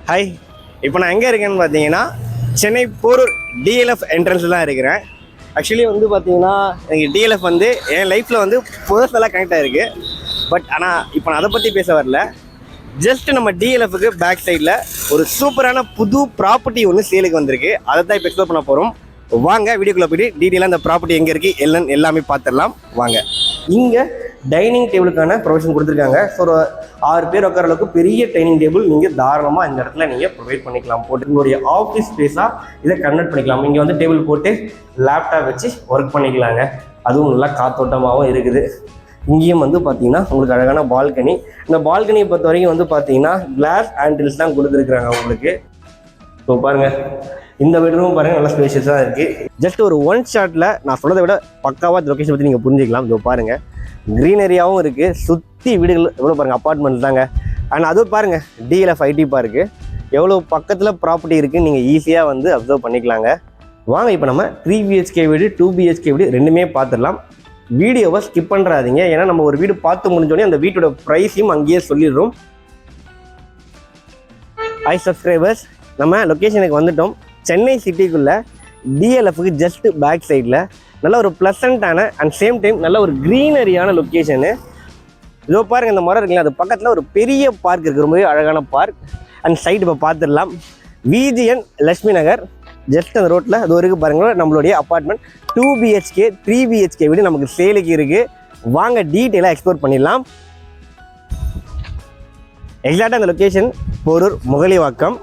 Hi, இப்போ நான் எங்கே இருக்கேன்னு பார்த்தீங்கன்னா சென்னை போரூர் டிஎல்எஃப் என்ட்ரன்ஸில் தான் இருக்கிறேன். ஆக்சுவலி வந்து பார்த்தீங்கன்னா எனக்கு டிஎல்எஃப் வந்து என் லைஃப்பில் வந்து பர்சனலாக கனெக்ட் ஆகிருக்கு. பட் ஆனால் இப்போ நான் அதை பற்றி பேச வரல. ஜஸ்ட் நம்ம டிஎல்எஃப்க்கு பேக் சைடில் ஒரு சூப்பரான புது ப்ராப்பர்ட்டி ஒன்று சேலுக்கு வந்திருக்கு. அதை தான் இப்போ எக்ஸ்ப்ளோர் பண்ண போகிறோம். வாங்க வீடியோக்குள்ளே போய்ட்டு டீட்டெயிலாக அந்த ப்ராப்பர்ட்டி எங்கே இருக்குது எல்லாமே பார்த்துடலாம் வாங்க. இங்கே டைனிங் டேபிளுக்கான ப்ரொவிஷன் கொடுத்துருக்காங்க. ஸோ ஒரு 6 பேர் உட்கார அளவுக்கு பெரிய டைனிங் டேபிள் நீங்கள் தாராளமாக இந்த இடத்துல நீங்கள் ப்ரொவைட் பண்ணிக்கலாம். போட்டு உங்களுடைய ஆஃபீஸ் ஸ்பேஸாக இதை கன்வெர்ட் பண்ணிக்கலாம். இங்கே வந்து டேபிள் போட்டு லேப்டாப் வச்சு ஒர்க் பண்ணிக்கலாங்க. அதுவும் நல்லா காத்தோட்டமாகவும் இருக்குது. இங்கேயும் வந்து பார்த்தீங்கன்னா உங்களுக்கு அழகான பால்கனி. இந்த பால்கனியை பொறுத்த வரைக்கும் வந்து பார்த்தீங்கன்னா கிளாஸ் ஹேண்டில்ஸ் தான் கொடுத்துருக்குறாங்க உங்களுக்கு. ஸோ பாருங்கள், இந்த பெட்ரூம் பாருங்கள் நல்லா ஸ்பேஷியஸாக இருக்குது. ஜஸ்ட் ஒரு ஒன் ஷாட்டில் நான் சொன்னதை விட பக்காவாக லொக்கேஷன் பற்றி நீங்கள் புரிஞ்சிக்கலாம். இதோ பாருங்கள், க்ரீனரியாகவும் இருக்குது. சுற்றி வீடுகள் எவ்வளோ பாருங்கள், அப்பார்ட்மெண்ட் தாங்க. அண்ட் அதுவும் பாருங்கள் டிஎல்எஃப் ஐடி பார்க்கு எவ்வளோ பக்கத்தில் ப்ராப்பர்ட்டி இருக்குதுன்னு நீங்கள் ஈஸியாக வந்து அப்சர்வ் பண்ணிக்கலாங்க. வாங்க இப்போ நம்ம 3 BHK வீடு 2 BHK வீடு ரெண்டுமே பார்த்துடலாம். வீடியோவை ஸ்கிப் பண்ணுறாதீங்க. ஏன்னா நம்ம ஒரு வீடு பார்த்து முடிஞ்சோடனே அந்த வீட்டோட ப்ரைஸையும் அங்கேயே சொல்லிடுறோம். ஹாய் சப்ஸ்கிரைபர்ஸ், நம்ம லொக்கேஷனுக்கு வந்துட்டோம். சென்னை சிட்டிக்குள்ளே டிஎல்எஃப்க்கு ஜஸ்ட் பேக் சைடில் நல்ல ஒரு ப்ளசண்ட்டான அண்ட் சேம் டைம் நல்ல ஒரு க்ரீனரியான லொக்கேஷனு. இதோ பாருங்கள், இந்த மரம் இருக்குல்ல, அது பக்கத்தில் ஒரு பெரிய பார்க் இருக்குது, ரொம்பவே அழகான பார்க். அண்ட் சைடு இப்போ பார்த்துடலாம். விஜிஎன் லட்சுமி நகர் ஜஸ்ட் அந்த ரோட்டில் அது வரைக்கும் பாருங்கள் நம்மளுடைய அப்பார்ட்மெண்ட் 2 BHK 3 BHK வீடு நமக்கு சேலுக்கு இருக்குது. வாங்க டீட்டெயிலாக எக்ஸ்ப்ளோர் பண்ணிடலாம். எக்ஸாக்டாக அந்த லொக்கேஷன் போரூர் முகலிவாக்கம்.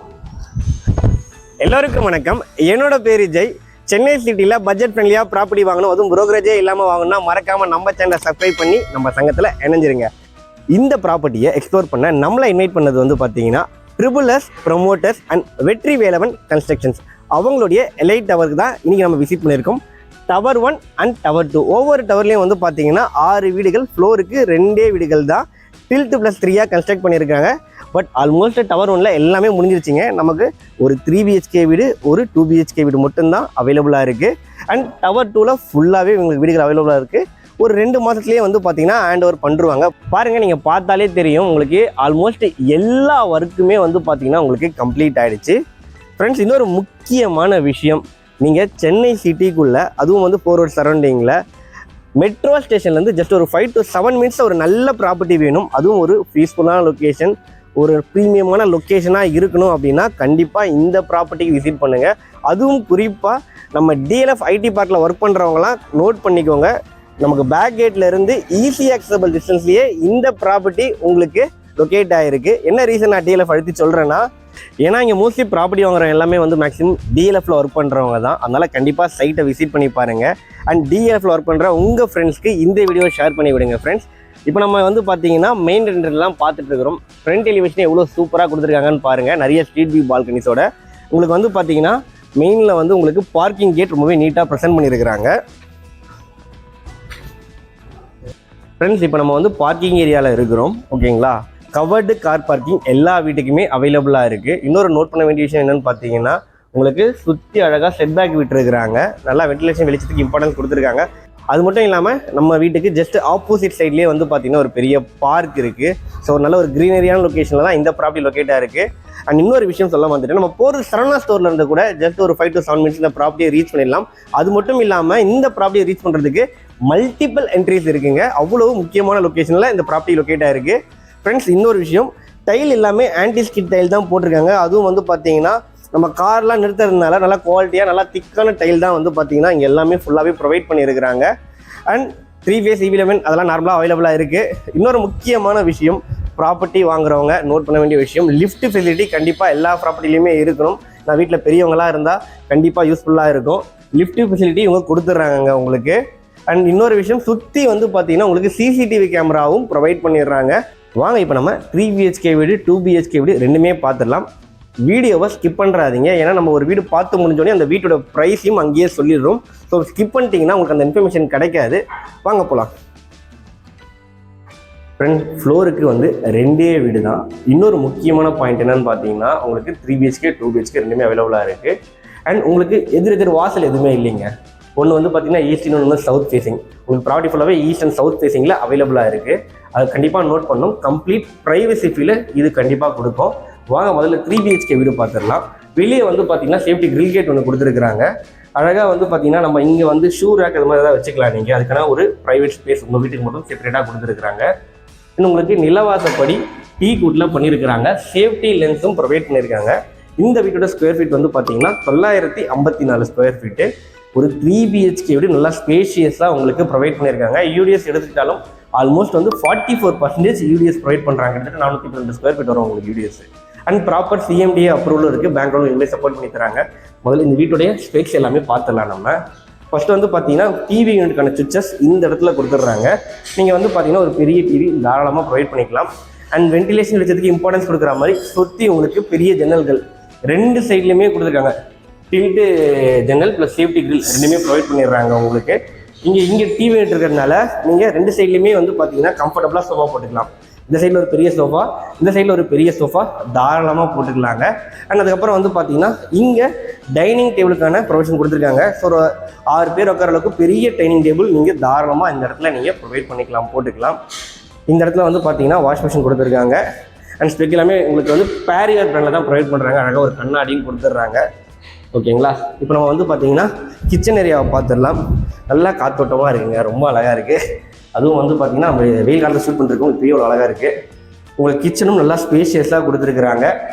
எல்லோருக்கும் வணக்கம். என்னோட பேர் ஜெய். சென்னை சிட்டியில் பட்ஜெட் ஃப்ரெண்ட்லியாக ப்ராப்பர்ட்டி வாங்கணும், அதுவும் புரோக்கரேஜே இல்லாமல் வாங்கணும்னா மறக்காமல் நம்ம சேனலை சப்ஸ்கிரைப் பண்ணி நம்ம சங்கத்தில் இணைஞ்சிருங்க. இந்த ப்ராப்பர்ட்டியை எக்ஸ்ப்ளோர் பண்ண நம்மளை இன்வைட் பண்ணது வந்து பார்த்தீங்கன்னா SSS ப்ரொமோட்டர்ஸ் அண்ட் வெற்றி வேலவன் கன்ஸ்ட்ரக்ஷன்ஸ். அவங்களுடைய எலைட் டவருக்கு தான் இன்றைக்கி நம்ம விசிட் பண்ணியிருக்கோம். டவர் 1 அண்ட் டவர் 2 ஒவ்வொரு டவர்லேயும் வந்து பார்த்தீங்கன்னா 6 வீடுகள், ஃப்ளோருக்கு 2 வீடுகள் தான் டில்ட் +3 கன்ஸ்ட்ரக்ட் பண்ணியிருக்காங்க. பட் ஆல்மோஸ்ட் டவர் 1ல எல்லாமே முடிஞ்சிருச்சுங்க. நமக்கு ஒரு 3 BHK வீடு ஒரு 2 BHK வீடு மட்டும்தான் அவைலபிளாக இருக்குது. அண்ட் டவர் 2ல் ஃபுல்லாகவே உங்களுக்கு வீடுகள் அவைலபிளாக இருக்குது. ஒரு 2 மாதத்துலேயே வந்து பார்த்தீங்கன்னா ஹேண்ட் ஓவர் பண்ணுருவாங்க. பாருங்கள், நீங்கள் பார்த்தாலே தெரியும் உங்களுக்கு ஆல்மோஸ்ட் எல்லா ஒர்க்குமே வந்து பார்த்தீங்கன்னா உங்களுக்கு கம்ப்ளீட் ஆகிடுச்சு. ஃப்ரெண்ட்ஸ், இன்னொரு முக்கியமான விஷயம், நீங்கள் சென்னை சிட்டிக்குள்ளே அதுவும் வந்து 4 ரோட் சரௌண்டிங்கில் மெட்ரோ ஸ்டேஷன்லேருந்து ஜஸ்ட் ஒரு 5 to 7 மினிட்ஸில் ஒரு நல்ல ப்ராப்பர்ட்டி வேணும், அதுவும் ஒரு பீஸ்ஃபுல்லான லொக்கேஷன், ஒரு ப்ரீமியமான லொக்கேஷனாக இருக்கணும் அப்படின்னா கண்டிப்பாக இந்த ப்ராப்பர்ட்டிக்கு விசிட் பண்ணுங்கள். அதுவும் குறிப்பாக நம்ம டிஎல்எஃப் ஐடி பார்க்கில் ஒர்க் பண்ணுறவங்களாம் நோட் பண்ணிக்கோங்க. நமக்கு பேக் கேட்லேருந்து ஈஸி ஆக்சசபிள் டிஸ்டன்ஸ்லேயே இந்த ப்ராப்பர்ட்டி உங்களுக்கு லொக்கேட் ஆகிருக்கு. என்ன ரீசன் நான் டிஎல்எஃப் அழுத்தி சொல்கிறேன்னா, ஏன்னா இங்கே மோஸ்ட்லி ப்ராப்பர்ட்டி வாங்குறவங்க எல்லாமே வந்து மேக்ஸிமம் டிஎல்எஃப்ல ஒர்க் பண்ணுறவங்க தான். அதனால் கண்டிப்பாக சைட்டை விசிட் பண்ணி பாருங்கள். அண்ட் டிஎல்எஃப்ல ஒர்க் பண்ணுற உங்கள் ஃப்ரெண்ட்ஸ்க்கு இந்த வீடியோ ஷேர் பண்ணி விடுங்க. ஃப்ரெண்ட்ஸ், இப்போ நம்ம வந்து பார்த்தீங்கன்னா மெயின் ரெண்டர்லாம் பார்த்துட்டு இருக்கிறோம். ஃப்ரண்ட் எலிவேஷன் எவ்வளோ சூப்பராக கொடுத்துருக்காங்கன்னு பாருங்கள். நிறைய ஸ்ட்ரீட் வியூ பால்கனிஸோட உங்களுக்கு வந்து பார்த்தீங்கன்னா மெயினில் வந்து உங்களுக்கு பார்க்கிங் கேட் ரொம்பவே நீட்டாக ப்ரெசென்ட் பண்ணியிருக்கிறாங்க. ஃப்ரெண்ட்ஸ், இப்போ நம்ம வந்து பார்க்கிங் ஏரியாவில் இருக்கிறோம். ஓகேங்களா, கவர்டு கார் பார்க்கிங் எல்லா வீட்டுக்குமே அவைலபிளாக இருக்குது. இன்னொரு நோட் பண்ண வேண்டிய விஷயம் என்னென்னு பார்த்தீங்கன்னா, உங்களுக்கு சுற்றி அழகாக செட்பேக் விட்டுருக்குறாங்க. நல்லா வென்டிலேஷன் வெளிச்சத்துக்கு இம்பார்ட்டன்ஸ் கொடுத்துருக்காங்க. அது மட்டும் இல்லாமல் நம்ம வீட்டுக்கு ஜஸ்ட் ஆப்போசிட் சைட்லேயே வந்து பார்த்திங்கன்னா ஒரு பெரிய பார்க் இருக்குது. ஸோ நல்ல ஒரு க்ரீனரியான லொக்கேஷனில் தான் இந்த ப்ராப்பர்ட்டி லொக்கேட்டாக இருக்குது. அண்ட் இன்னொரு விஷயம் சொல்ல வந்துட்டு, நம்ம போகிற சரவணா ஸ்டோரில் இருந்து கூட ஜஸ்ட் ஒரு 5 to 7 மினிட்ஸ் இந்த ப்ராப்பர்ட்டியை ரீச் பண்ணிடலாம். அது மட்டும் இல்லாமல் இந்த ப்ராப்பர்ட்டியை ரீச் பண்ணுறதுக்கு மல்டிபிள் என்ட்ரிஸ் இருக்குங்க. அவ்வளோ முக்கியமான லொக்கேஷனில் இந்த ப்ராப்பர்ட்டி லொக்கேட்டாக இருக்குது. ஃப்ரெண்ட்ஸ், இன்னொரு விஷயம், டைல் எல்லாமே ஆன்டி ஸ்கிட் டைல் தான் போட்டிருக்காங்க. அதுவும் வந்து பார்த்தீங்கன்னா நம்ம கார்லாம் நிறுத்துறதுனால நல்லா குவாலிட்டியாக நல்லா திக்கான டைல் தான் வந்து பார்த்தீங்கன்னா இங்கே எல்லாமே ஃபுல்லாகவே ப்ரொவைட் பண்ணியிருக்கிறாங்க. அண்ட் 3 phase EV11 அதெல்லாம் நார்மலாக அவைலபிளாக இருக்குது. இன்னொரு முக்கியமான விஷயம், ப்ராப்பர்ட்டி வாங்குறவங்க நோட் பண்ண வேண்டிய விஷயம், லிஃப்ட் ஃபெசிலிட்டி கண்டிப்பாக எல்லா ப்ராப்பர்ட்டிலையுமே இருக்கணும். நான் வீட்டில் பெரியவங்களாக இருந்தால் கண்டிப்பாக யூஸ்ஃபுல்லாக இருக்கும். லிஃப்ட் ஃபெசிலிட்டி இவங்க கொடுத்துட்றாங்க உங்களுக்கு. அண்ட் இன்னொரு விஷயம், சுற்றி வந்து பார்த்தீங்கன்னா உங்களுக்கு CCTV கேமராவும் ப்ரொவைட் பண்ணிடுறாங்க. வாங்க இப்போ நம்ம 3 BHK வீடு 2 BHK வீடு ரெண்டுமே பார்த்துடலாம். வீடியோவை ஸ்கிப் பண்ணுறாதீங்க. ஏன்னா நம்ம ஒரு வீடு பார்த்து முடிஞ்சோடனே அந்த வீட்டோட ப்ரைஸையும் அங்கேயே சொல்லிடுறோம். ஸோ ஸ்கிப் பண்ணிட்டீங்கன்னா உங்களுக்கு அந்த இன்ஃபர்மேஷன் கிடைக்காது. வாங்க போகலாம். ஃப்ரெண்ட், ஃப்ளோருக்கு வந்து 2 வீடு தான். இன்னொரு முக்கியமான பாயிண்ட் என்னன்னு பார்த்தீங்கன்னா, உங்களுக்கு 3 BHK 2 BHK ரெண்டுமே அவைலபிளாக இருக்குது. அண்ட் உங்களுக்கு எதிர் வாசல் எதுவுமே இல்லைங்க. ஒன்று வந்து பார்த்தீங்கன்னா ஈஸ்ட், இன்னொன்று சவுத் ஃபேஸிங். உங்களுக்கு ப்ராப்பர்ட்டி ஃபுல்லாகவே ஈஸ்ட் அண்ட் சவுத் ஃபேஸிங்கில் அவைலபிளாக இருக்குது. அது கண்டிப்பாக நோட் பண்ணணும். கம்ப்ளீட் ப்ரைவசி ஃபீல் இது கண்டிப்பாக கொடுக்கும். வாங்க முதல்ல 3BHK வீடு பார்த்துடலாம். வெளியே வந்து பார்த்தீங்கன்னா சேஃப்டி கிரில் கேட் ஒன்று கொடுத்துருக்குறாங்க. அழகாக வந்து பார்த்தீங்கன்னா நம்ம இங்கே வந்து ஷூ ரேக் அது மாதிரி ஏதாவது வச்சுக்கலாம். நீங்கள் அதுக்கான ஒரு ப்ரைவேட் ஸ்பேஸ் உங்கள் வீட்டுக்கு மட்டும் செப்பரேட்டாக கொடுத்துருக்குறாங்க. இன்னும் உங்களுக்கு நிலவாசப்படி டீ குட்டில் பண்ணியிருக்கிறாங்க. சேஃப்டி லென்ஸும் ப்ரொவைட் பண்ணியிருக்காங்க. இந்த வீட்டோட ஸ்கொயர் ஃபீட் வந்து பார்த்தீங்கன்னா 954 ஸ்கொயர் ஃபீட்டு. ஒரு 3BHK வீடு நல்லா ஸ்பேஷியஸாக உங்களுக்கு ப்ரொவைட் பண்ணியிருக்காங்க. யூடிஎஸ் எடுத்துக்கிட்டாலும் ஆல்மோஸ்ட் வந்து 44% யூடிஎஸ் ப்ரொவைட் பண்ணுறாங்க. கிட்டத்தட்ட 412 ஸ்கொயர் ஃபீட் வரும் உங்களுக்கு யூடிஎஸ். அண்ட் ப்ராப்பர் CMDA அப்ரூவலும் இருக்குது. பேங்க் லோன் இனிமேல் சப்போர்ட் பண்ணி தராங்க. முதல்ல இந்த வீட்டுடைய ஸ்பெக்ஸ் எல்லாமே பார்த்துடலாம். நம்ம ஃபர்ஸ்ட் வந்து பார்த்தீங்கன்னா டிவி யூனிட்டுக்கான சுவிச்சஸ் இந்த இடத்துல கொடுத்துட்றாங்க. நீங்கள் வந்து பார்த்தீங்கன்னா ஒரு பெரிய டிவி தாராளமாக ப்ரொவைட் பண்ணிக்கலாம். அண்ட் வென்டிலேஷன் வெளிச்சத்துக்கு இம்பார்ட்டன்ஸ் கொடுக்குற மாதிரி சுற்றி உங்களுக்கு பெரிய ஜன்னல்கள் 2 சைட்லையுமே கொடுத்துருக்காங்க. டில்ட்டு ஜன்னல் ப்ளஸ் சேஃப்டி கிரில் ரெண்டுமே ப்ரொவைட் பண்ணிடுறாங்க உங்களுக்கு. இங்கே டிவி யூனிட் இருக்கிறதுனால நீங்கள் 2 சைட்லையுமே வந்து பார்த்தீங்கன்னா கம்ஃபர்டபுளாக சோஃபா போட்டுக்கலாம். இந்த சைடில் ஒரு பெரிய சோஃபா, இந்த சைடில் ஒரு பெரிய சோஃபா தாராளமாக போட்டுக்கலாங்க. அண்ட் அதுக்கப்புறம் வந்து பார்த்தீங்கன்னா இங்கே டைனிங் டேபிளுக்கான ப்ரொவிஷன் கொடுத்துருக்காங்க. ஸோ ஒரு 6 பேர் உட்கார அளவுக்கு பெரிய டைனிங் டேபிள் நீங்கள் தாராளமாக இந்த இடத்துல நீங்கள் ப்ரொவைட் பண்ணிக்கலாம், போட்டுக்கலாம். இந்த இடத்துல வந்து பார்த்தீங்கன்னா வாஷ் மிஷின் கொடுத்துருக்காங்க. அண்ட் ஸ்பெக் எல்லாமே உங்களுக்கு வந்து பேரியர் பிராண்டில் தான் ப்ரொவைட் பண்ணுறாங்க. அழகாக ஒரு கண்ணாடியும் கொடுத்துட்றாங்க. ஓகேங்களா? இப்போ நம்ம வந்து பார்த்தீங்கன்னா கிச்சன் ஏரியாவை பார்த்துடலாம். நல்லா காத்தோட்டமாக இருக்குங்க, ரொம்ப அழகாக இருக்குது. அதுவும் வந்து பார்த்தீங்கன்னா நம்ம வெயில் காலத்தில் ஷூட் பண்ணிருக்கோம். இப்போயே ஒரு அழகாக இருக்குது. உங்களுக்கு கிச்சனும் நல்லா ஸ்பேஷியஸாக கொடுத்துருக்குறாங்க.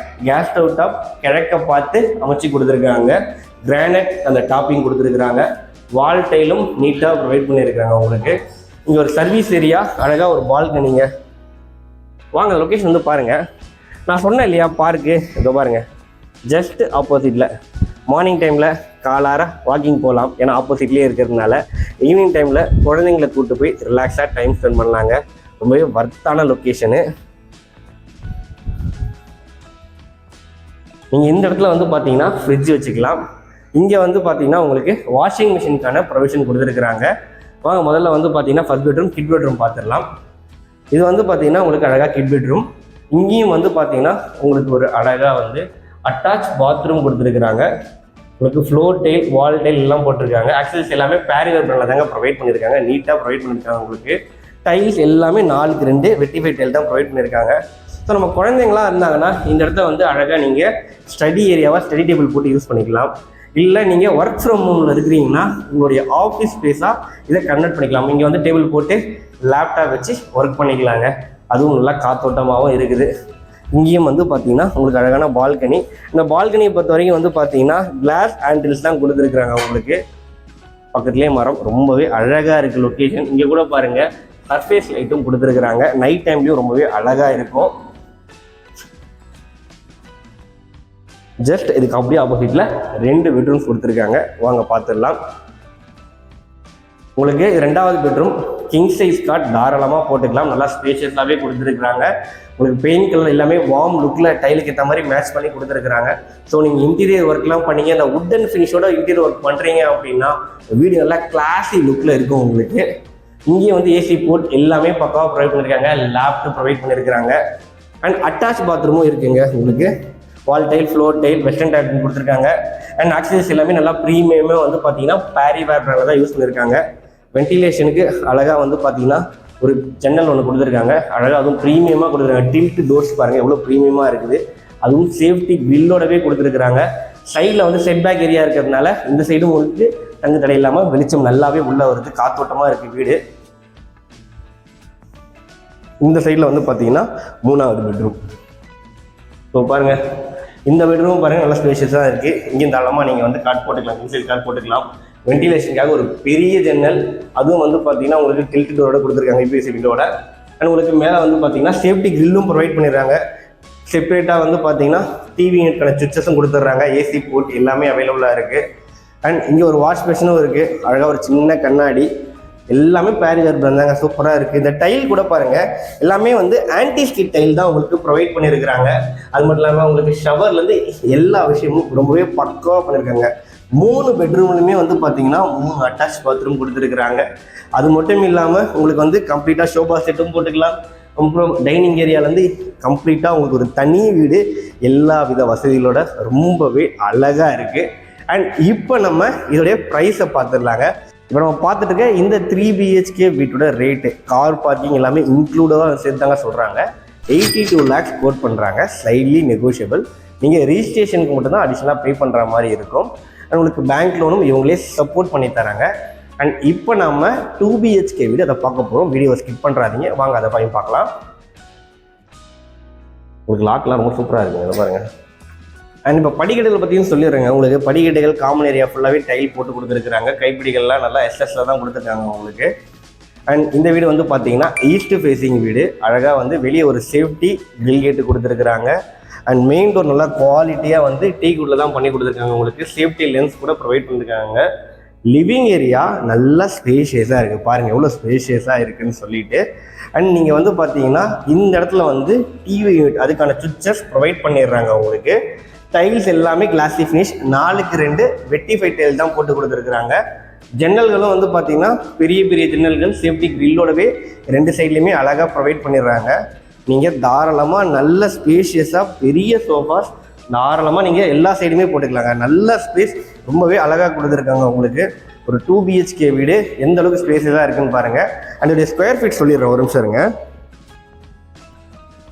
கேஸ் ஸ்டவ் டாப் கிழக்க பார்த்து அமைச்சு கொடுத்துருக்காங்க. கிரானைட் அந்த டாப்பிங் கொடுத்துருக்குறாங்க. வால் டைலும் நீட்டாக ப்ரொவைட் பண்ணியிருக்காங்க உங்களுக்கு. இங்கே ஒரு சர்வீஸ் ஏரியா, அழகாக ஒரு பால்கனிங்க. வாங்க லொக்கேஷன் வந்து பாருங்கள். நான் சொன்னேன் இல்லையா பார்க்கு, இதோ பாருங்கள் ஜஸ்ட் ஆப்போசிட்டில். மார்னிங் டைமில் காலார வாக்கிங் போகலாம், ஏன்னா ஆப்போசிட்லேயே இருக்கிறதுனால. ஈவினிங் டைமில் குழந்தைங்களை கூப்பிட்டு போய் ரிலாக்ஸாக டைம் ஸ்பெண்ட் பண்ணலாங்க. ரொம்பவே வர்த்தான லொக்கேஷனு. நீங்கள் இந்த இடத்துல வந்து பார்த்தீங்கன்னா ஃப்ரிட்ஜ் வச்சுக்கலாம். இங்கே வந்து பார்த்தீங்கன்னா உங்களுக்கு வாஷிங் மிஷினுக்கான ப்ரொவிஷன் கொடுத்துருக்குறாங்க. வாங்க முதல்ல வந்து பார்த்தீங்கன்னா ஃபர்ஸ்ட் பெட்ரூம், கிட் பெட்ரூம் பார்த்துடலாம். இது வந்து பார்த்தீங்கன்னா உங்களுக்கு அழகாக கிட் பெட்ரூம். இங்கேயும் வந்து பார்த்தீங்கன்னா உங்களுக்கு ஒரு அழகாக வந்து அட்டாச் பாத்ரூம் கொடுத்துருக்குறாங்க. உங்களுக்கு ஃப்ளோர் டைல், வால் டைல் எல்லாம் போட்டிருக்காங்க. ஆக்சஸ் எல்லாமே பேரியர் பிராண்டில் தாங்க ப்ரொவைட் பண்ணியிருக்காங்க. நீட்டாக ப்ரொவைட் பண்ணியிருக்காங்க. உங்களுக்கு டைல்ஸ் எல்லாமே 4க்கு 2 வெட்டிஃபை டைல் தான் ப்ரொவைட் பண்ணியிருக்காங்க. ஸோ நம்ம குழந்தைங்களாம் இருந்தாங்கன்னா இந்த இடத்த வந்து அழகாக நீங்கள் ஸ்டடி ஏரியாவாக ஸ்டடி டேபிள் போட்டு யூஸ் பண்ணிக்கலாம். இல்லை நீங்கள் ஒர்க் ஃப்ரம் ஹோமில் இருக்கிறீங்கன்னா உங்களுடைய ஆஃபீஸ் ஸ்பேஸாக இதை கன்வெர்ட் பண்ணிக்கலாம். இங்கே வந்து டேபிள் போட்டு லேப்டாப் வச்சு ஒர்க் பண்ணிக்கலாங்க. அதுவும் நல்லா காத்தோட்டமாகவும் இருக்குது. இங்கேயும் வந்து பார்த்தீங்கன்னா உங்களுக்கு அழகான பால்கனி. இந்த பால்கனியை பொறுத்த வரைக்கும் வந்து பார்த்தீங்கன்னா கிளாஸ் ஹேண்டில்ஸ் தான் கொடுத்துருக்குறாங்க உங்களுக்கு. பக்கத்துலேயே மரம், ரொம்பவே அழகாக இருக்குது லொக்கேஷன். இங்கே கூட பாருங்கள் சர்ஃபேஸ் லைட்டும் கொடுத்துருக்குறாங்க. நைட் டைம்லேயும் ரொம்பவே அழகாக இருக்கும். ஜஸ்ட் இதுக்கு அப்படியே ஆப்போசிட்டில் 2 பெட்ரூம்ஸ் கொடுத்துருக்காங்க. வாங்க பார்த்துடலாம். உங்களுக்கு 2வது பெட்ரூம் கிங் சைஸ் காட் தாராளமாக போட்டுக்கலாம். நல்லா ஸ்பேஷியஸாகவே கொடுத்துருக்குறாங்க. உங்களுக்கு பெயிண்ட் கலர் எல்லாமே வார்ம் லுக்கில் டைலுக்கு ஏற்ற மாதிரி மேட்ச் பண்ணி கொடுத்துருக்குறாங்க. ஸோ நீங்கள் இன்டீரியர் ஒர்க்லாம் பண்ணீங்க, இந்த உட்டன் ஃபினிஷோட இன்டீரியர் ஒர்க் பண்ணுறீங்க அப்படின்னா வீடு நல்லா கிளாஸி லுக்கில் இருக்கும் உங்களுக்கு. இங்கேயும் வந்து ஏசி போர்ட் எல்லாமே பக்காவாக ப்ரொவைட் பண்ணியிருக்காங்க. லேப்டாப் ப்ரொவைட் பண்ணியிருக்கிறாங்க. அண்ட் அட்டாச் பாத்ரூமும் இருக்குங்க உங்களுக்கு. வால் tail, floor tail, western tail கொடுத்துருக்காங்க. அண்ட் ஆக்சஸரிஸ் எல்லாமே நல்லா ப்ரீமியமாக வந்து பார்த்தீங்கன்னா பேரிவேர் பிராண்டில் தான் யூஸ் பண்ணியிருக்காங்க. வென்டிலேஷனுக்கு அழகாக வந்து பார்த்தீங்கன்னா ஒரு ஜன்னல் ஒன்று கொடுத்துருக்காங்க. அழகாக அதுவும் ப்ரீமியமாக கொடுத்துருக்காங்க. டில்ட் டோர்ஸ் பாருங்கள் எவ்வளோ ப்ரீமியமாக இருக்குது. அதுவும் சேஃப்டி கிரில்லோடவே கொடுத்துருக்குறாங்க. சைடில் வந்து செட் பேக் ஏரியா இருக்கிறதுனால இந்த சைடும் உங்களுக்கு தங்கு தடை இல்லாமல் வெளிச்சம் நல்லாவே உள்ள வருது. காத்தோட்டமாக இருக்குது வீடு. இந்த சைடில் வந்து பார்த்தீங்கன்னா 3வது பெட்ரூம். ஸோ பாருங்கள் இந்த பெட்ரூம் பாருங்கள் நல்லா ஸ்பேஷியஸாக இருக்குது. இங்கேயும் தாராளமாக நீங்கள் வந்து காட் போட்டுக்கலாம், இன்சைட் காட் போட்டுக்கலாம். வென்டிலேஷனுக்காக ஒரு பெரிய ஜன்னல், அதுவும் வந்து பார்த்தீங்கன்னா உங்களுக்கு டில்ட் டோரோட கொடுத்துருக்காங்க, யூபிஎஸ்சி விண்டோட. அண்ட் உங்களுக்கு மேலே வந்து பார்த்தீங்கன்னா சேஃப்டி கிரில்லும் ப்ரொவைட் பண்ணிடுறாங்க. செப்பரேட்டாக வந்து பார்த்தீங்கன்னா டிவி யூனிட்கான சுவிச்சஸும் கொடுத்துட்றாங்க. ஏசி போர்ட் எல்லாமே அவைலபிளாக இருக்குது. அண்ட் இங்கே ஒரு வாஷ் பேஷனும் இருக்குது. அழகாக ஒரு சின்ன கண்ணாடி, எல்லாமே பேரியர் பிராண்டாங்க, சூப்பராக இருக்குது. இந்த டைல் கூட பாருங்கள் எல்லாமே வந்து ஆன்டி ஸ்கிட் டைல் தான் உங்களுக்கு ப்ரொவைட் பண்ணியிருக்கிறாங்க. அது மட்டும் இல்லாமல் உங்களுக்கு ஷவர்லேருந்து எல்லா விஷயமும் ரொம்பவே பக்காவாக பண்ணியிருக்காங்க. 3 பெட்ரூம்லையுமே வந்து பார்த்தீங்கன்னா 3 அட்டாச் பாத்ரூம் கொடுத்துருக்குறாங்க. அது மட்டும் இல்லாமல் உங்களுக்கு வந்து கம்ப்ளீட்டாக ஷோபா செட்டும் போட்டுக்கலாம். அப்புறம் டைனிங் ஏரியாவிலேருந்து கம்ப்ளீட்டாக உங்களுக்கு ஒரு தனி வீடு, எல்லா வித வசதிகளோட ரொம்பவே அழகாக இருக்குது. அண்ட் இப்போ நம்ம இதோடைய ப்ரைஸை பார்த்துடலாங்க. இப்போ நம்ம பார்த்துட்டு இருக்க இந்த 3BHK வீட்டோட ரேட்டு, கார் பார்க்கிங் எல்லாமே இன்க்ளூடாக சேர்த்து தாங்க சொல்கிறாங்க. 82 lakhs கோட் பண்ணுறாங்க, ஸ்லைட்லி நெகோஷியபிள். நீங்கள் ரிஜிஸ்ட்ரேஷனுக்கு மட்டும்தான் அடிஷ்னலாக பே பண்ணுற மாதிரி இருக்கும். அண்ட் உங்களுக்கு பேங்க் லோனும் இவங்களே சப்போர்ட் பண்ணி தராங்க. அண்ட் இப்போ நம்ம 2 BHK வீடு அதை பார்க்க போகிறோம். வீடியோவை ஸ்கிப் பண்ணுறாதீங்க, வாங்க அதை போய் பார்க்கலாம். உங்களுக்கு லாக்லாம் ரொம்ப சூப்பராக இருக்குங்க, அதை பாருங்கள். அண்ட் இப்போ படிக்கட்டுகள் பற்றியும் சொல்லிடுறேங்க. உங்களுக்கு படிக்கட்டுகள் காமன் ஏரியா ஃபுல்லாகவே டைல் போட்டு கொடுத்துருக்குறாங்க. கைப்பிடிகள்லாம் நல்லா எஸ்எஸ்ல தான் கொடுத்துருக்காங்க உங்களுக்கு. அண்ட் இந்த வீடு வந்து பார்த்தீங்கன்னா ஈஸ்ட் ஃபேஸிங் வீடு. அழகாக வந்து வெளியே ஒரு சேஃப்டி கிரில் கேட்டு கொடுத்துருக்குறாங்க. அண்ட் மெயின் டோர் நல்லா குவாலிட்டியாக வந்து டீக்குட்டில் தான் பண்ணி கொடுத்துருக்காங்க. உங்களுக்கு சேஃப்டி லென்ஸ் கூட ப்ரொவைட் பண்ணியிருக்காங்க. லிவிங் ஏரியா நல்லா ஸ்பேஷியஸாக இருக்குது, பாருங்கள் எவ்வளோ ஸ்பேஷியஸாக இருக்குதுன்னு சொல்லிட்டு. அண்ட் நீங்கள் வந்து பார்த்தீங்கன்னா இந்த இடத்துல வந்து டிவி யூனிட் அதுக்கான சுவிட்சஸ் ப்ரொவைட் பண்ணிடுறாங்க உங்களுக்கு. டைல்ஸ் எல்லாமே கிளாசி ஃபினிஷ், 4க்கு 2 வெட்டிஃபை டைல் தான் போட்டு கொடுத்துருக்குறாங்க. ஜன்னல்களும் வந்து பார்த்தீங்கன்னா பெரிய பெரிய ஜன்னல்கள் சேஃப்டி கிரில்லோடவே 2 சைட்லையுமே அழகாக ப்ரொவைட் பண்ணிடுறாங்க. நீங்கள் தாராளமாக நல்ல ஸ்பேஷியஸாக பெரிய சோஃபாஸ் தாராளமாக நீங்கள் எல்லா சைடுமே போட்டுக்கலாங்க. நல்ல ஸ்பேஸ் ரொம்பவே அழகாக கொடுத்துருக்காங்க உங்களுக்கு. ஒரு 2 BHK வீடு எந்த அளவுக்கு ஸ்பேஸஸாக இருக்குன்னு பாருங்கள். அதோடைய ஸ்கொயர் ஃபீட் சொல்லிடுறேன், ஒரு நிமிஷம் இருங்க.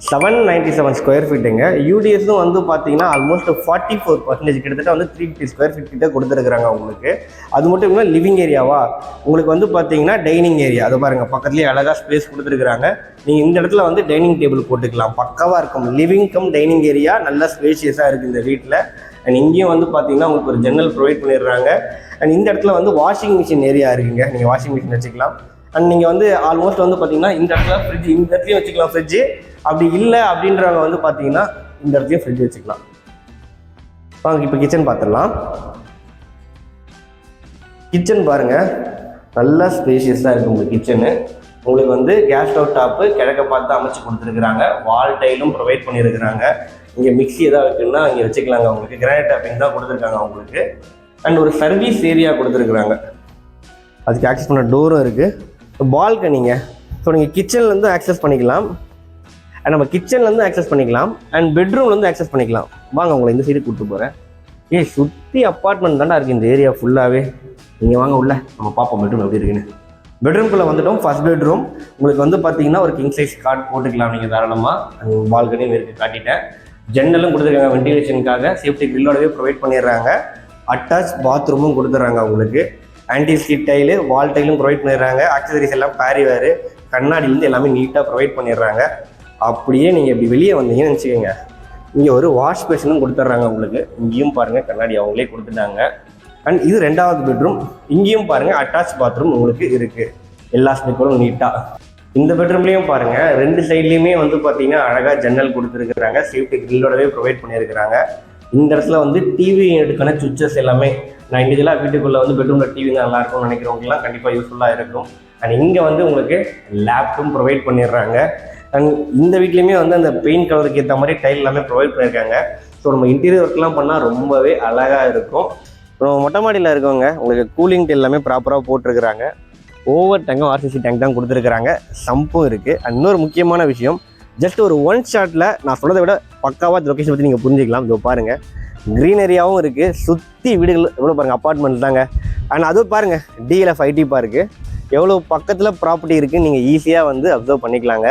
797 ஸ்கொயர் ஃபீட்டுங்க. யூடிஎஸும் வந்து பார்த்தீங்கன்னா ஆல்மோஸ்ட் 44%, கிட்டத்தட்ட வந்து 350 ஸ்கொயர் ஃபீட் கிட்ட கொடுத்துருக்குறாங்க உங்களுக்கு. அது மட்டும் இல்லாமல் லிவிங் ஏரியாவா உங்களுக்கு வந்து பார்த்தீங்கன்னா டைனிங் ஏரியா அதை பாருங்கள், பக்கத்துலேயே அழகாக ஸ்பேஸ் கொடுத்துருக்குறாங்க. நீங்கள் இந்த இடத்துல வந்து டைனிங் டேபிள் போட்டுக்கலாம், பக்காவாக இருக்கும். லிவிங் கம் டைனிங் ஏரியா நல்லா ஸ்பேஷியஸாக இருக்குது இந்த வீட்டில். அண்ட் இங்கேயும் வந்து பார்த்தீங்கன்னா உங்களுக்கு ஒரு ஜன்னல் ப்ரொவைட் பண்ணிடுறாங்க. அண்ட் இந்த இடத்துல வந்து வாஷிங் மிஷின் ஏரியா இருக்குங்க, நீங்கள் வாஷிங் மிஷின் வச்சுக்கலாம். அண்ட் நீங்கள் வந்து ஆல்மோஸ்ட் வந்து பார்த்தீங்கன்னா இந்த இடத்துல ஃப்ரிட்ஜ், இந்த இடத்துலையும் வச்சுக்கலாம் ஃப்ரிட்ஜு. அப்படி இல்லை அப்படின்றவங்க வந்து பார்த்தீங்கன்னா இந்த இடத்துலையும் ஃப்ரிட்ஜ் வச்சுக்கலாம். வாங்க இப்போ கிச்சன் பார்த்துடலாம். கிச்சன் பாருங்கள் நல்லா ஸ்பேஷியஸாக இருக்குது உங்களுக்கு கிச்சனு. உங்களுக்கு வந்து கேஸ் ஸ்டவ் டாப்பு கிழக்க பார்த்து அமைச்சு கொடுத்துருக்குறாங்க. வால் டைலும் ப்ரொவைட் பண்ணியிருக்கிறாங்க. இங்கே மிக்ஸி எதாவது இருக்குன்னா இங்கே வச்சுக்கலாங்க. உங்களுக்கு கிரானைட் டாப்பிங் தான் கொடுத்துருக்காங்க உங்களுக்கு. அண்ட் ஒரு சர்வீஸ் ஏரியா கொடுத்துருக்குறாங்க, அதுக்கு ஆக்சஸ் பண்ண டோரும் இருக்குது. பால்கனிங்க, ஸோ நீங்கள் கிச்சன்லேருந்து ஆக்சஸ் பண்ணிக்கலாம். அண்ட் நம்ம கிச்சன்லேருந்து ஆக்சஸ் பண்ணிக்கலாம். அண்ட் பெட்ரூம்லேருந்து ஆக்சஸ் பண்ணிக்கலாம். வாங்க உங்களை இந்த சைடு கூப்பிட்டு போகிறேன். சுற்றி அப்பார்ட்மெண்ட் தானே இருக்குது இந்த ஏரியா ஃபுல்லாகவே. நீங்கள் வாங்க உள்ள நம்ம பார்ப்போம் பெட்ரூம் எப்படி இருக்குன்னு. பெட்ரூம்குள்ளே வந்துட்டோம். ஃபர்ஸ்ட் பெட்ரூம் உங்களுக்கு வந்து பார்த்தீங்கன்னா ஒரு கிங் சைஸ் காட் போட்டுக்கலாம் நீங்கள் தாராளமாக. பால்கனியும் இருக்குது, காட்டிட்டேன். ஜன்னலும் கொடுத்துருக்காங்க வென்டிலேஷனுக்காக, சேஃப்டி கிரில்லோடவே ப்ரொவைட் பண்ணிடுறாங்க. அட்டாச் பாத்ரூமும் கொடுத்துட்றாங்க உங்களுக்கு. ஆன்டி ஸ்கிட் டைலு வால் டைலும் ப்ரொவைட் பண்ணிடுறாங்க. ஆக்சசரிஸ் எல்லாம் பேரிவேரு கண்ணாடிலேருந்து எல்லாமே நீட்டாக ப்ரொவைட் பண்ணிடுறாங்க. அப்படியே நீங்கள் இப்படி வெளியே வந்தீங்கன்னு நினச்சிக்கோங்க, இங்கே ஒரு வாஷ் பேஷனும் கொடுத்துட்றாங்க உங்களுக்கு. இங்கேயும் பாருங்கள் கண்ணாடி அவங்களே கொடுத்துட்டாங்க. அண்ட் இது 2வது பெட்ரூம். இங்கேயும் பாருங்கள் அட்டாச் பாத்ரூம் உங்களுக்கு இருக்குது, எல்லா ஸ்பெக்கரும் நீட்டாக. இந்த பெட்ரூம்லேயும் பாருங்கள் 2 சைட்லேயுமே வந்து பார்த்தீங்கன்னா அழகாக ஜன்னல் கொடுத்துருக்குறாங்க. சேஃப்டி கிரில்லோடவே ப்ரொவைட் பண்ணியிருக்கிறாங்க. இந்த இடத்துல வந்து டிவி யூனிட்டுக்கான சுவிச்சஸ் எல்லாமே, நான் இண்டிவிஜுவலாக வீட்டுக்குள்ளே வந்து பெட்ரூமில் டிவி தான் நல்லாயிருக்கும்னு நினைக்கிறவங்கலாம் கண்டிப்பாக யூஸ்ஃபுல்லாக இருக்கும். அண்ட் இங்கே வந்து உங்களுக்கு லேப்டும் ப்ரொவைட் பண்ணிடுறாங்க. அண்ட் இந்த வீட்லேயுமே வந்து அந்த பெயிண்ட் கலருக்கு ஏற்ற மாதிரி டைல் எல்லாமே ப்ரொவைட் பண்ணியிருக்காங்க. ஸோ நம்ம இன்டீரியர் ஒர்க்லாம் பண்ணால் ரொம்பவே அழகாக இருக்கும். அப்புறம் மொட்டை மாடியில் இருக்கவங்க உங்களுக்கு கூலிங் டைல் எல்லாமே ப்ராப்பராக போட்டிருக்கிறாங்க. ஓவர் டேங்கும் ஆர்சிசி டேங்க் தான் கொடுத்துருக்குறாங்க. சம்பும் இருக்குது. அண்ட் இன்னொரு முக்கியமான விஷயம், ஜஸ்ட் ஒரு 1 ஷாட்டில் நான் சொல்கிறத விட பக்காவாக லொக்கேஷன் பற்றி நீங்கள் புரிஞ்சிக்கலாம். இதோ பாருங்கள் க்ரீனரியாகவும் இருக்குது, சுற்றி வீடுகள் எவ்வளோ பாருங்கள், அப்பார்ட்மெண்ட் தாங்க. அண்ட் அதுவும் பாருங்கள் DLF IT பார்க்கு எவ்வளோ பக்கத்தில் ப்ராப்பர்ட்டி இருக்குதுன்னு நீங்கள் ஈஸியாக வந்து அப்சர்வ் பண்ணிக்கலாங்க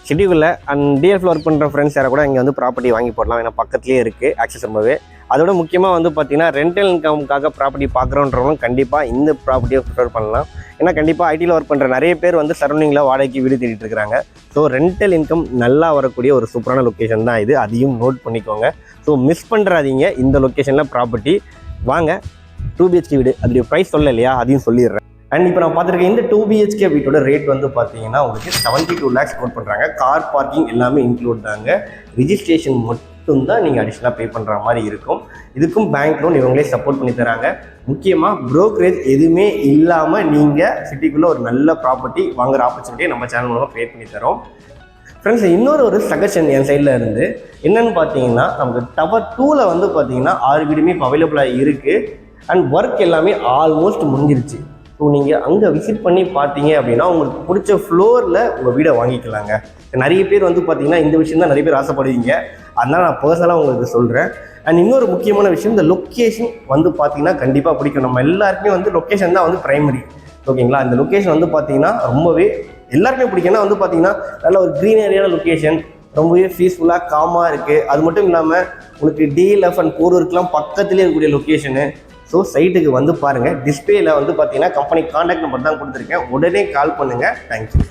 சிட்டிக்குள்ளே. அண்ட் DLFல ஒர்க் பண்ணுற ஃப்ரெண்ட்ஸ் யாரை கூட இங்கே வந்து ப்ராப்பர்ட்டி வாங்கி போடலாம், ஏன்னா பக்கத்துலேயே இருக்குது ஆக்சஸ் ரொம்பவே. அதோட முக்கியமாக வந்து பார்த்தீங்கன்னா ரெண்டல் இன்கமுக்காக ப்ராப்பர்ட்டி பார்க்குறோன்றவங்க கண்டிப்பாக இந்த ப்ராப்பர்ட்டியை ப்ரிஃபர் பண்ணலாம். ஏன்னா கண்டிப்பாக ஐடியில் ஒர்க் பண்ணுற நிறைய பேர் வந்து சரௌண்டிங்கில் வாடகைக்கு வீடு தேடிட்டு இருக்கிறாங்க. ஸோ ரெண்டல் இன்கம் நல்லா வரக்கூடிய ஒரு சூப்பரான லொக்கேஷன் தான் இது, அதையும் நோட் பண்ணிக்கோங்க. ஸோ மிஸ் பண்ணுறாதீங்க இந்த லொக்கேஷனில் ப்ராப்பர்ட்டி. வாங்க 2 BHK வீடு அதோடைய ப்ரைஸ் சொல்ல இல்லையா, அதையும் சொல்லிடுறேன். அண்ட் இப்போ நான் பார்த்துருக்கேன் இந்த 2 BHK வீட்டோட ரேட் வந்து பார்த்தீங்கன்னா உங்களுக்கு 72 lakhs கோட் பண்ணுறாங்க. கார் பார்க்கிங் எல்லாமே இன்க்ளூட் தாங்க. ரிஜிஸ்ட்ரேஷன் மட்டும்தான் நீங்கள் அடிஷ்னலாக பே பண்ணுற மாதிரி இருக்கும். இதுக்கும் பேங்க் லோன் இவங்களே சப்போர்ட் பண்ணி தராங்க. முக்கியமாக ப்ரோக்கரேஜ் எதுவுமே இல்லாமல் நீங்கள் சிட்டிக்குள்ளே ஒரு நல்ல ப்ராப்பர்ட்டி வாங்குற ஆப்பர்ச்சுனிட்டியை நம்ம சேனல் மூலமாக க்ரியேட் பண்ணி தரோம். ஃப்ரெண்ட்ஸ், இன்னொரு சஜஷன் என் சைடில் இருந்து என்னென்னு பார்த்தீங்கன்னா, நமக்கு டவர் 2ல் வந்து பார்த்தீங்கன்னா 6 வீடுமே இப்போ அவைலபிளாக இருக்குது. அண்ட் ஒர்க் எல்லாமே ஆல்மோஸ்ட் முடிஞ்சிருச்சு. ஸோ நீங்கள் அங்கே விசிட் பண்ணி பார்த்தீங்க அப்படின்னா உங்களுக்கு பிடிச்ச ஃப்ளோரில் உங்கள் வீடை வாங்கிக்கலாங்க. நிறைய பேர் வந்து பார்த்தீங்கன்னா இந்த விஷயம் தான் நிறைய பேர் ஆசைப்படுவீங்க, அதனால் நான் பர்சனலாக உங்களுக்கு சொல்கிறேன். அண்ட் இன்னொரு முக்கியமான விஷயம், இந்த லொக்கேஷன் வந்து பார்த்தீங்கன்னா கண்டிப்பாக பிடிக்கும். நம்ம எல்லாருக்குமே வந்து லொக்கேஷன் தான் வந்து ப்ரைமரி, ஓகேங்களா? இந்த லொக்கேஷன் வந்து பார்த்தீங்கன்னா ரொம்பவே எல்லாருக்குமே பிடிக்கும்னா வந்து பார்த்தீங்கன்னா நல்ல ஒரு க்ரீனரியான லொக்கேஷன், ரொம்பவே பீஸ்ஃபுல்லாக காமாக இருக்குது. அது மட்டும் இல்லாமல் உங்களுக்கு D11 போரூருக்குலாம் பக்கத்துலேயே இருக்கக்கூடிய லொக்கேஷனு. ஸோ சைட்டுக்கு வந்து பாருங்கள். டிஸ்பிளேல வந்து பார்த்தீங்கன்னா கம்பெனி கான்டாக்ட் நம்பர் தான் கொடுத்துருக்கேன். உடனே கால் பண்ணுங்கள். தேங்க்யூ.